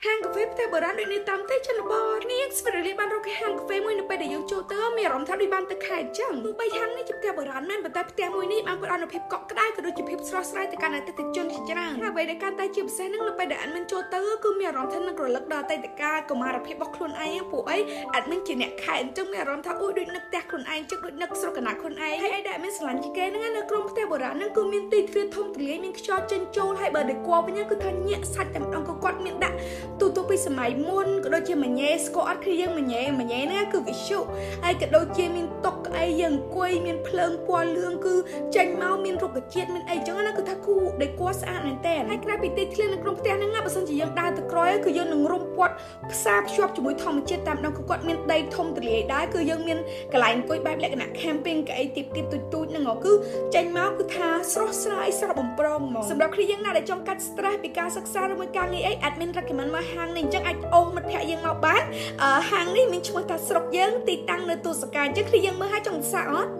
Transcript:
ហាងកាហ្វេផ្ទះបុរាណដូចនេះតាមតែជនបទនេះស្វីរីបានរកហាងកាហ្វេមួយនៅពេលដែលយើងចូលទៅមានអារម្មណ៍ថាដូចបានទៅខេត្តចឹងទោះបីហាងនេះជាផ្ទះបុរាណមែនប៉ុន្តែផ្ទះមួយនេះបានផ្ដល់នូវភាពកក់ក្ដៅក៏ដូចជាភាពស្រស់ស្រាយទៅកាន់អតិថិជនជាច្រើនហើយអ្វីដែលកាន់តែជាពិសេសនឹងនៅពេលដែលអាត់មិនចូលទៅគឺមានអារម្មណ៍ថានឹងរលឹកដល់អតីតកាលកុមារភាពរបស់ខ្លួនឯងពួកអីអាត់មិនជាអ្នកខេត្តអញ្ចឹងមានអារម្មណ៍ថាអូយដូចនឹកផ្ទះខ្លួនឯងចឹងដូចនឹកស្រុកកណ្ដាលខ្លួនឯងហើយអីដែលមានស្រឡាញ់ជាងគេហ្នឹងនៅក្រុមផ្ទះបុរាណហ្នឹងគឺមានទីធ្លាធំទូលាយមានខ្យល់ចេញចូលហើយបើដេកវិញគឺថាញាក់សាច់តែម្ដងក៏គាត់មានដាក់ទូពីសម័យមុនក៏ដូចជាមញ៉េស្គាល់អត់គឺយើងមញ៉េហ្នឹងគឺវិសុហើយក៏ដូចជាមានតុកអីយើងអង្គុយមានភ្លើងពណ៌លឿងគឺចេញមកមានរុក្ខជាតិមានអីចឹងណាគឺថាគូដេកស្អាតមែនតើហើយក្រៅពីទីធ្លានៅក្នុងផ្ទះហ្នឹងបើសិនជាយើងដើរទៅក្រោយគឺយើងនឹងរុំព័ទ្ធផ្សារភ្ជាប់ជាមួយធម្មជាតិតាមដងគាត់មានដីធំទូលាយដែរគឺយើងមានកន្លែងអង្គុយបែបលក្ខណៈ camping កៅអីទីបទូចហ្នឹងគឺចេញមកគឺថាស្រស់ស្រាយស្រស់បំព្រងហ្មងសម្រាប់គ្នាយើងណាដែលចង់កាត់ stress ពីការសិក្សាឬមួយការងារអី admin recommend មកហាងនេះអញ្ចឹងអាចអូសមិត្តភក្តិយើងមកបានហាងនេះមានឈ្មោះថាស្រុកយើងទីតាំងនៅទូសកាអញ្ចឹងគ្នាយើងមើលឲ្យចង់សាកអត់